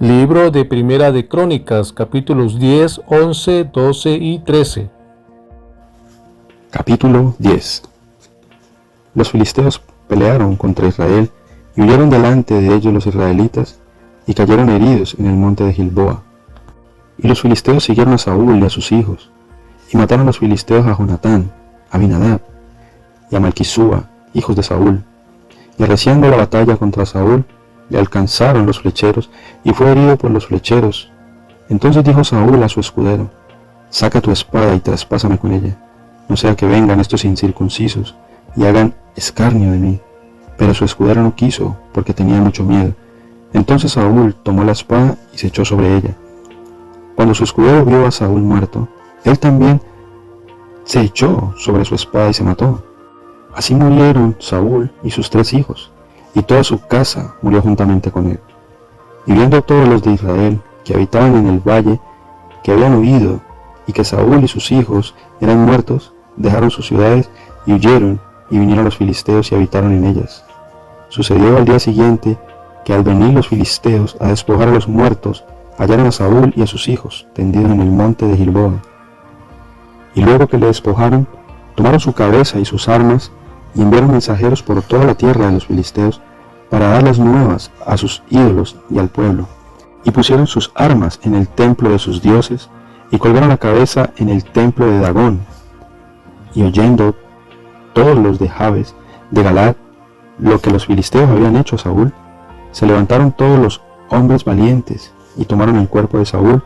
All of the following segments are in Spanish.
Libro de Primera de Crónicas, capítulos 10, 11, 12 y 13. Capítulo 10. Los filisteos pelearon contra Israel y huyeron delante de ellos los israelitas y cayeron heridos en el monte de Gilboa. Y los filisteos siguieron a Saúl y a sus hijos y mataron los filisteos a Jonatán, a Abinadab y a Malquisúa, hijos de Saúl. Y arreciando la batalla contra Saúl, le alcanzaron los flecheros y fue herido por los flecheros. Entonces dijo Saúl a su escudero: saca tu espada y traspásame con ella, no sea que vengan estos incircuncisos y hagan escarnio de mí. Pero su escudero no quiso, porque tenía mucho miedo. Entonces Saúl tomó la espada y se echó sobre ella. Cuando su escudero vio a Saúl muerto, él también se echó sobre su espada y se mató. Así murieron Saúl y sus 3 hijos, y toda su casa murió juntamente con él. Y viendo todos los de Israel que habitaban en el valle, que habían huido, y que Saúl y sus hijos eran muertos, dejaron sus ciudades y huyeron, y vinieron los filisteos y habitaron en ellas. Sucedió al día siguiente que al venir los filisteos a despojar a los muertos, hallaron a Saúl y a sus hijos tendidos en el monte de Gilboa. Y luego que le despojaron, tomaron su cabeza y sus armas, y enviaron mensajeros por toda la tierra de los filisteos para dar las nuevas a sus ídolos y al pueblo. Y pusieron sus armas en el templo de sus dioses, y colgaron la cabeza en el templo de Dagón. Y oyendo todos los de Jabes de Galaad lo que los filisteos habían hecho a Saúl, se levantaron todos los hombres valientes, y tomaron el cuerpo de Saúl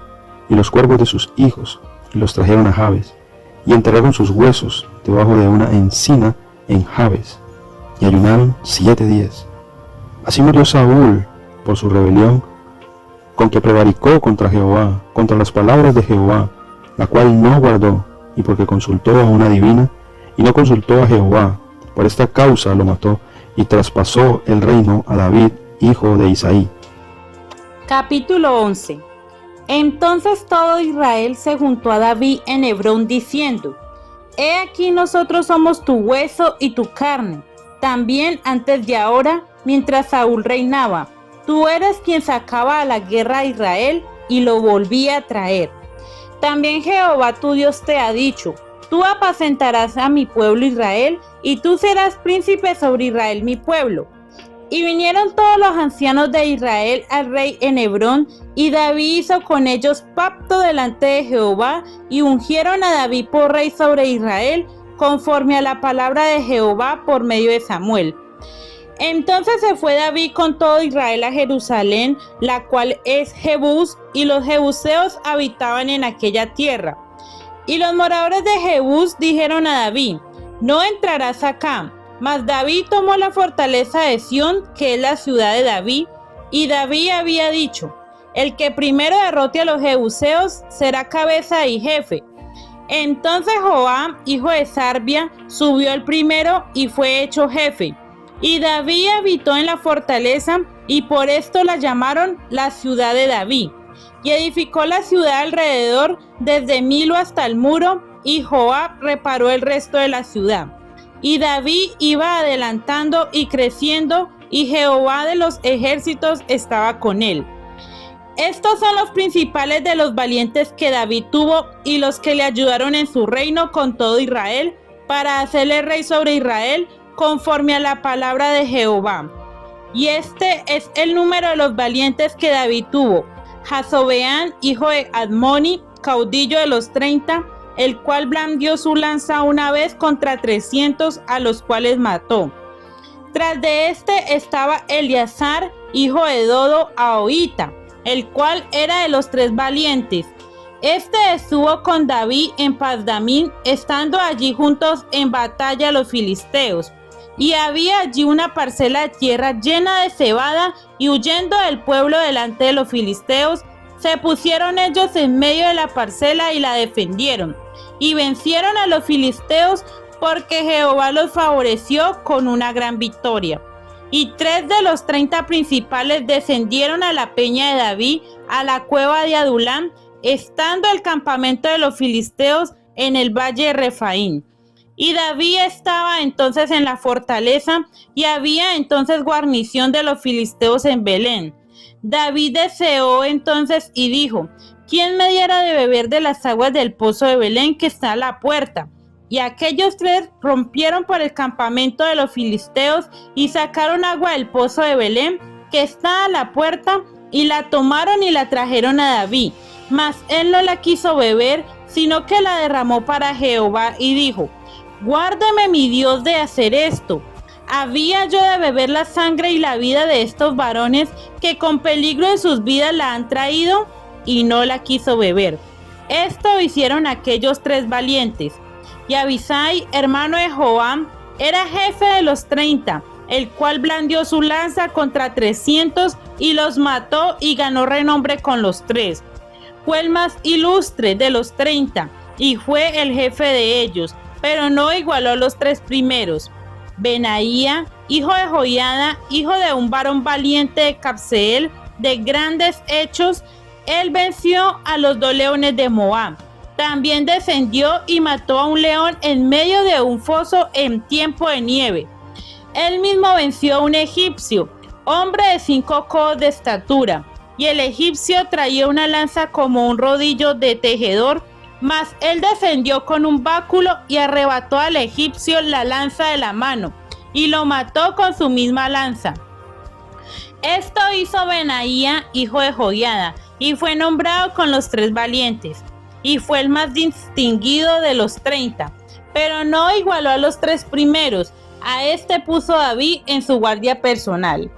y los cuerpos de sus hijos, y los trajeron a Jabes, y enterraron sus huesos debajo de una encina en Jabes, y ayunaron 7 días. Así murió Saúl por su rebelión, con que prevaricó contra Jehová, contra las palabras de Jehová, la cual no guardó, y porque consultó a una divina, y no consultó a Jehová. Por esta causa lo mató, y traspasó el reino a David, hijo de Isaí. Capítulo 11. Entonces todo Israel se juntó a David en Hebrón diciendo: He aquí nosotros somos tu hueso y tu carne. También antes de ahora, mientras Saúl reinaba, tú eres quien sacaba a la guerra a Israel y lo volvía a traer. También Jehová tu Dios te ha dicho: Tú apacentarás a mi pueblo Israel, y tú serás príncipe sobre Israel mi pueblo. Y vinieron todos los ancianos de Israel al rey en Hebrón, y David hizo con ellos pacto delante de Jehová, y ungieron a David por rey sobre Israel, conforme a la palabra de Jehová por medio de Samuel. Entonces se fue David con todo Israel a Jerusalén, la cual es Jebús, y los jebuseos habitaban en aquella tierra. Y los moradores de Jebús dijeron a David: No entrarás acá. Mas David tomó la fortaleza de Sión, que es la ciudad de David, y David había dicho: El que primero derrote a los jebuseos será cabeza y jefe. Entonces Joab, hijo de Sarbia, subió el primero y fue hecho jefe. Y David habitó en la fortaleza, y por esto la llamaron la ciudad de David. Y edificó la ciudad alrededor, desde Milo hasta el muro, y Joab reparó el resto de la ciudad. Y David iba adelantando y creciendo, y Jehová de los ejércitos estaba con él. Estos son los principales de los valientes que David tuvo, y los que le ayudaron en su reino con todo Israel, para hacerle rey sobre Israel, conforme a la palabra de Jehová. Y este es el número de los valientes que David tuvo: Jazobeán, hijo de Admoni, caudillo de los 30, el cual blandió su lanza una vez contra 300, a los cuales mató. Tras de este estaba Eleazar, hijo de Dodo Ahoita, el cual era de los 3 valientes. Este estuvo con David en Pasdamín, estando allí juntos en batalla los filisteos. Y había allí una parcela de tierra llena de cebada, y huyendo del pueblo delante de los filisteos, se pusieron ellos en medio de la parcela y la defendieron. Y vencieron a los filisteos, porque Jehová los favoreció con una gran victoria. Y 3 de los 30 principales descendieron a la peña de David, a la cueva de Adulam, estando el campamento de los filisteos en el valle de Refaín. Y David estaba entonces en la fortaleza, y había entonces guarnición de los filisteos en Belén. David deseó entonces y dijo: ¿quién me diera de beber de las aguas del pozo de Belén que está a la puerta? Y aquellos tres rompieron por el campamento de los filisteos y sacaron agua del pozo de Belén que está a la puerta, y la tomaron y la trajeron a David. Mas él no la quiso beber, sino que la derramó para Jehová y dijo: guárdeme mi Dios de hacer esto. ¿Había yo de beber la sangre y la vida de estos varones que con peligro en sus vidas la han traído? Y no la quiso beber. Esto hicieron aquellos tres valientes. Y Abisai, hermano de Joab, era jefe de los 30, el cual blandió su lanza contra 300 y los mató y ganó renombre con los tres. Fue el más ilustre de los 30 y fue el jefe de ellos, pero no igualó a los tres primeros. Benaía, hijo de Joiada, hijo de un varón valiente de Cabseel, de grandes hechos, él venció a los 2 leones de Moab. También descendió y mató a un león en medio de un foso en tiempo de nieve. Él mismo venció a un egipcio, hombre de 5 codos de estatura, y el egipcio traía una lanza como un rodillo de tejedor, mas él descendió con un báculo y arrebató al egipcio la lanza de la mano, y lo mató con su misma lanza. Esto hizo Benaía, hijo de Joiada, y fue nombrado con los tres valientes, y fue el más distinguido de los 30, pero no igualó a los tres primeros. A este puso David en su guardia personal.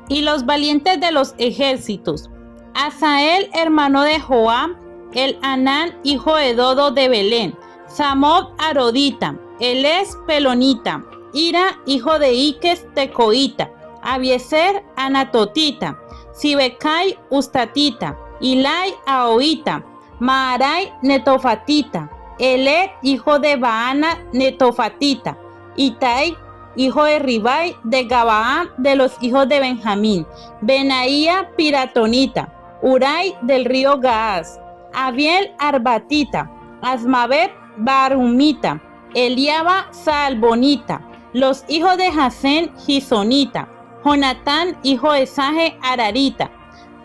Y los valientes de los ejércitos: Asael, hermano de Joab, el Anán, hijo de Dodo de Belén, Samod arodita, Elés pelonita, Ira, hijo de Iques tecoita, Abiezer anatotita, Sibecai ustatita, Ilai ahoita, Maarai netofatita, Elet, hijo de Baana netofatita, Itai, hijo de Ribai de Gabaá de los hijos de Benjamín, Benaía piratonita, Urai del río Gaás, Abiel arbatita, Asmavet barumita, Eliaba salbonita, los hijos de Jasén gisonita, Jonatán, hijo de Saje ararita,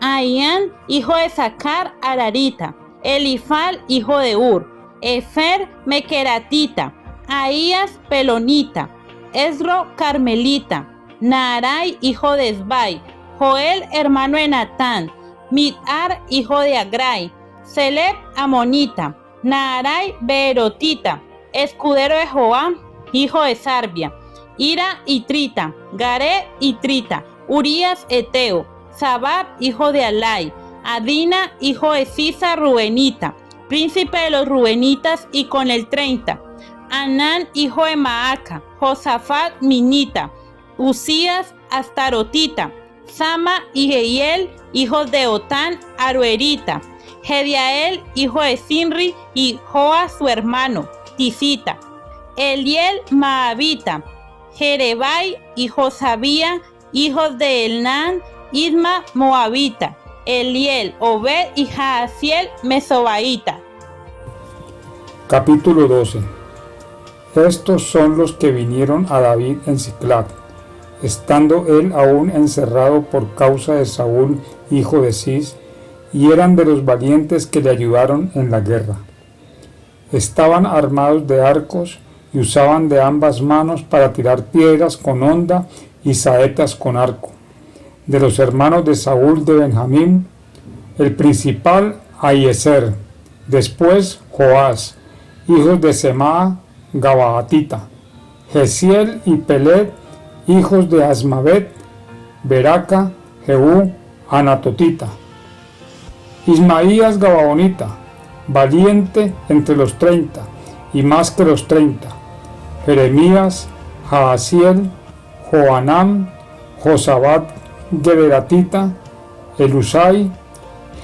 Ahián, hijo de Sacar ararita, Elifal, hijo de Ur, Efer mequeratita, Ahías pelonita, Esro carmelita, Naarai, hijo de Esbai, Joel, hermano de Natán, Midar, hijo de Agrai, Seleb amonita, Naarai beerotita, escudero de Joab, hijo de Sarbia, Ira y Trita, Garé y Trita, Urías eteo, Sabab, hijo de Alai, Adina, hijo de Sisa rubenita, príncipe de los rubenitas, y con el 30, Anán, hijo de Maaca, Josafat minita, Usías astarotita, Sama y Jehiel, hijos de Otán aroerita, Gediael, hijo de Sinri, y Joa su hermano, Tisita, Eliel maabita, Jerebai y Josabía, hijos de Elnán, Isma moabita, Eliel, Obed y Jaasiel mesobaita. Capítulo 12. Estos son los que vinieron a David en Siclag, estando él aún encerrado por causa de Saúl, hijo de Cis, y eran de los valientes que le ayudaron en la guerra. Estaban armados de arcos y usaban de ambas manos para tirar piedras con honda y saetas con arco. De los hermanos de Saúl de Benjamín, el principal Ahiezer, después Joás, hijos de Semaa Gabaatita, Gesiel y Pelet, hijos de Asmavet, Beraca, Jehú, Anatotita, Ismaías Gabaonita, valiente entre los 30 y más que los 30, Jeremías, Jaasiel, Joanam, Josabat Geberatita, Elusai,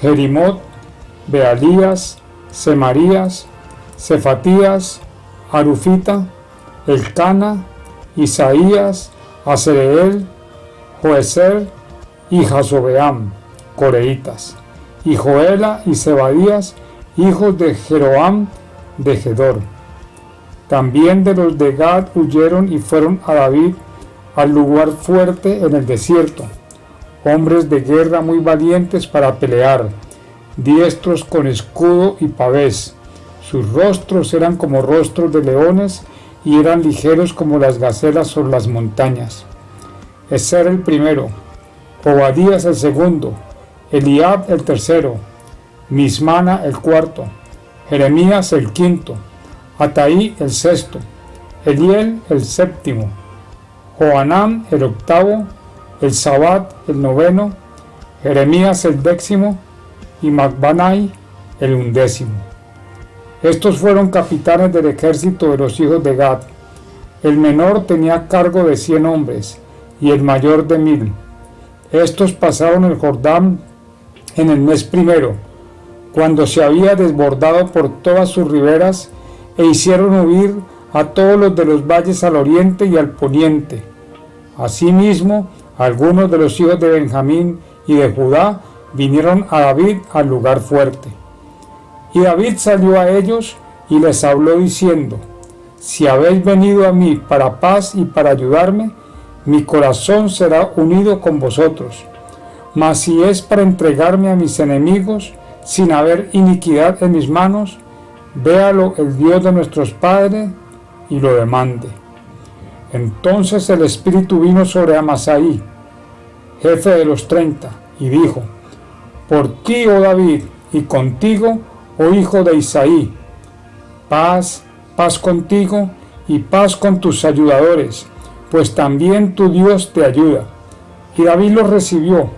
Jerimot, Bealías, Semarías, Cefatías, Arufita, Elcana, Isaías, Asereel, Joezer y Jasobeam, coreitas, y Joela y Zebadías, hijos de Jeroam de Gedor. También de los de Gad huyeron y fueron a David al lugar fuerte en el desierto, hombres de guerra muy valientes para pelear, diestros con escudo y pavés. Sus rostros eran como rostros de leones y eran ligeros como las gacelas sobre las montañas. Ezer el primero, Obadías el segundo, Eliab el tercero, Mismana el cuarto, Jeremías el quinto, Ataí el sexto, Eliel el séptimo, Johanán el octavo, Elzabat el noveno, Jeremías el décimo y Macbanai el undécimo. Estos fueron capitanes del ejército de los hijos de Gad. El menor tenía cargo de 100 hombres y el mayor de 1000. Estos pasaron el Jordán en el mes primero, cuando se había desbordado por todas sus riberas, e hicieron huir a todos los de los valles al oriente y al poniente. Asimismo, algunos de los hijos de Benjamín y de Judá vinieron a David al lugar fuerte. Y David salió a ellos y les habló diciendo: si habéis venido a mí para paz y para ayudarme, mi corazón será unido con vosotros. Mas si es para entregarme a mis enemigos, sin haber iniquidad en mis manos, véalo el Dios de nuestros padres y lo demande. Entonces el Espíritu vino sobre Amasai, jefe de los 30, y dijo: por ti, oh David, y contigo, oh hijo de Isaí, paz, paz contigo y paz con tus ayudadores, pues también tu Dios te ayuda. Y David los recibió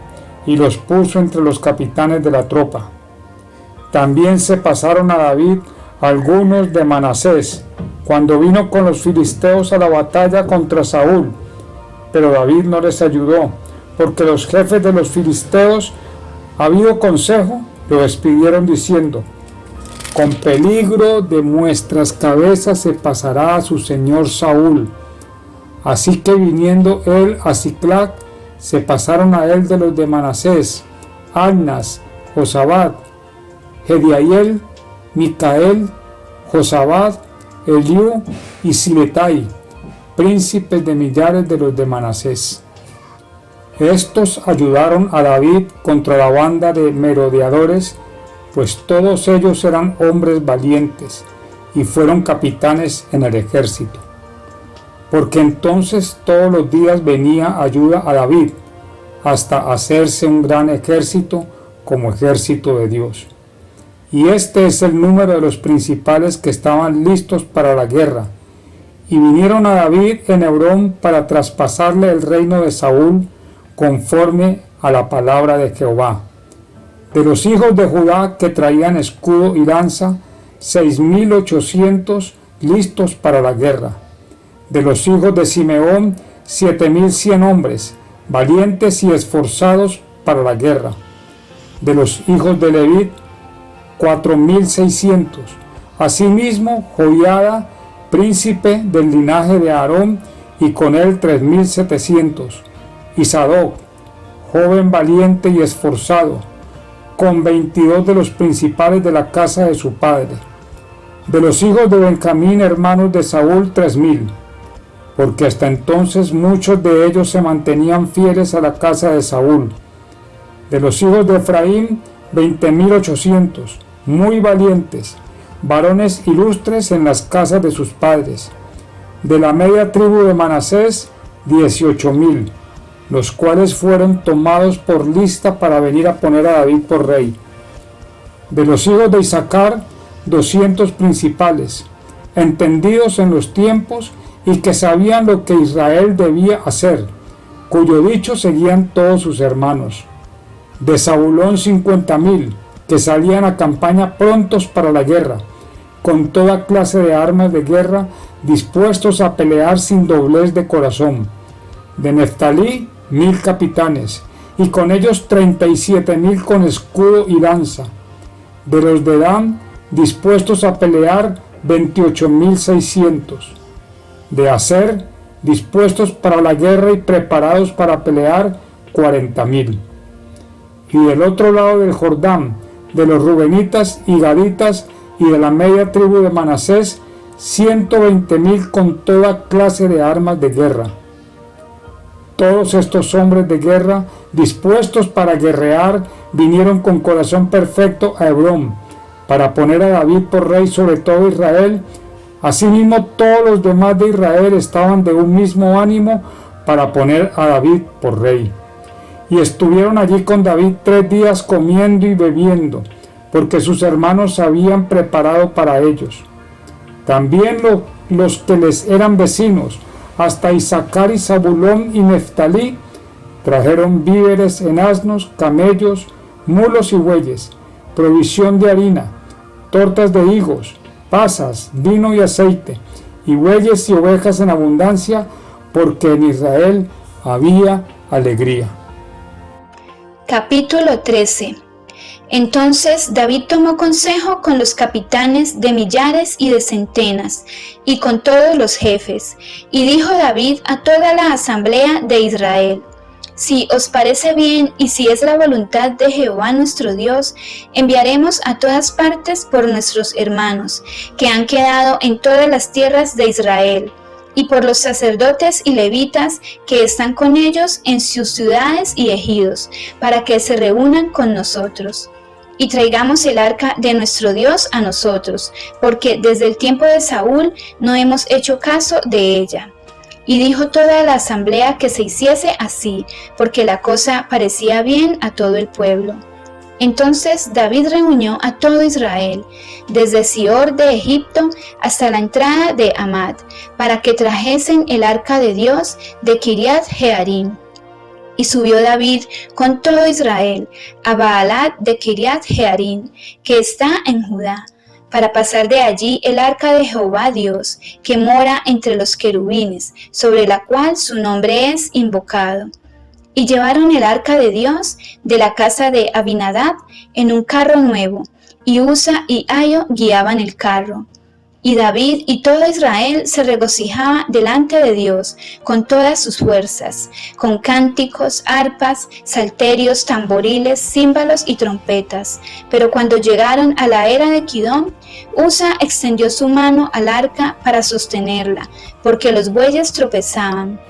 y los puso entre los capitanes de la tropa. También se pasaron a David algunos de Manasés, cuando vino con los filisteos a la batalla contra Saúl, pero David no les ayudó, porque los jefes de los filisteos, habido consejo, lo despidieron diciendo: con peligro de nuestras cabezas se pasará a su señor Saúl. Así que viniendo él a Siclag, se pasaron a él de los de Manasés, Annas, Josabad, Jediael, Micael, Josabad, Eliú y Sibetai, príncipes de millares de los de Manasés. Estos ayudaron a David contra la banda de merodeadores, pues todos ellos eran hombres valientes y fueron capitanes en el ejército. Porque entonces todos los días venía ayuda a David, hasta hacerse un gran ejército como ejército de Dios. Y este es el número de los principales que estaban listos para la guerra. Y vinieron a David en Hebrón para traspasarle el reino de Saúl conforme a la palabra de Jehová. De los hijos de Judá que traían escudo y lanza, 6,800 listos para la guerra. De los hijos de Simeón, 7,100 hombres, valientes y esforzados para la guerra. De los hijos de Leví, 4,600. Asimismo, Joiada, príncipe del linaje de Aarón, y con él 3,700. Y Sadoc, joven valiente y esforzado, con 22 de los principales de la casa de su padre. De los hijos de Benjamín, hermanos de Saúl, 3,000, porque hasta entonces muchos de ellos se mantenían fieles a la casa de Saúl. De los hijos de Efraín, 20,800, muy valientes, varones ilustres en las casas de sus padres. De la media tribu de Manasés, 18,000, los cuales fueron tomados por lista para venir a poner a David por rey. De los hijos de Isaacar, 200 principales, entendidos en los tiempos y que sabían lo que Israel debía hacer, cuyo dicho seguían todos sus hermanos. De Zabulón, 50,000, que salían a campaña prontos para la guerra, con toda clase de armas de guerra, dispuestos a pelear sin doblez de corazón. De Neftalí, 1,000 capitanes, y con ellos 37,000 con escudo y lanza. De los de Dan, dispuestos a pelear, 28,600. De Aser, dispuestos para la guerra y preparados para pelear, 40,000. Y del otro lado del Jordán, de los rubenitas y gaditas y de la media tribu de Manasés, 120,000 con toda clase de armas de guerra. Todos estos hombres de guerra, dispuestos para guerrear, vinieron con corazón perfecto a Hebrón, para poner a David por rey sobre todo Israel. Asimismo, todos los demás de Israel estaban de un mismo ánimo para poner a David por rey. Y estuvieron allí con David 3 días comiendo y bebiendo, porque sus hermanos habían preparado para ellos. También los que les eran vecinos, hasta Isaacar y Zabulón y Neftalí, trajeron víveres en asnos, camellos, mulos y bueyes, provisión de harina, tortas de higos, pasas, vino y aceite, y bueyes y ovejas en abundancia, porque en Israel había alegría. Capítulo 13. Entonces David tomó consejo con los capitanes de millares y de centenas, y con todos los jefes, y dijo David a toda la asamblea de Israel: Si os parece bien y si es la voluntad de Jehová nuestro Dios, enviaremos a todas partes por nuestros hermanos, que han quedado en todas las tierras de Israel, y por los sacerdotes y levitas que están con ellos en sus ciudades y ejidos, para que se reúnan con nosotros. Y traigamos el arca de nuestro Dios a nosotros, porque desde el tiempo de Saúl no hemos hecho caso de ella. Y dijo toda la asamblea que se hiciese así, porque la cosa parecía bien a todo el pueblo. Entonces David reunió a todo Israel, desde Sior de Egipto hasta la entrada de Amad, para que trajesen el arca de Dios de Kiriat Jearim. Y subió David con todo Israel a Baalat de Kiriat Jearim, que está en Judá, para pasar de allí el arca de Jehová Dios, que mora entre los querubines, sobre la cual su nombre es invocado. Y llevaron el arca de Dios de la casa de Abinadab en un carro nuevo, y Usa y Aio guiaban el carro. Y David y todo Israel se regocijaba delante de Dios con todas sus fuerzas, con cánticos, arpas, salterios, tamboriles, címbalos y trompetas. Pero cuando llegaron a la era de Kidón, Usa extendió su mano al arca para sostenerla, porque los bueyes tropezaban.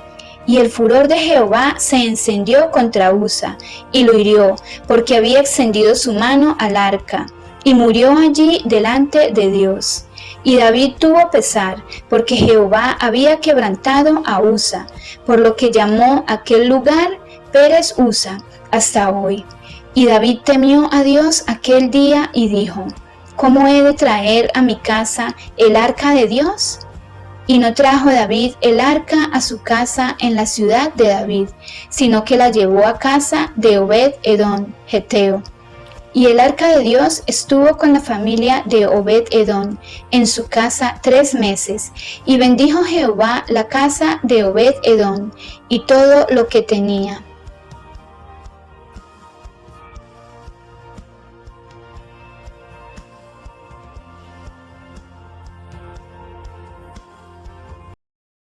Y el furor de Jehová se encendió contra Usa, y lo hirió, porque había extendido su mano al arca, y murió allí delante de Dios. Y David tuvo pesar, porque Jehová había quebrantado a Usa, por lo que llamó aquel lugar Pérez Usa hasta hoy. Y David temió a Dios aquel día y dijo: ¿Cómo he de traer a mi casa el arca de Dios? Y no trajo David el arca a su casa en la ciudad de David, sino que la llevó a casa de Obed-Edom, Geteo. Y el arca de Dios estuvo con la familia de Obed-Edom en su casa 3 meses, y bendijo Jehová la casa de Obed-Edom y todo lo que tenía.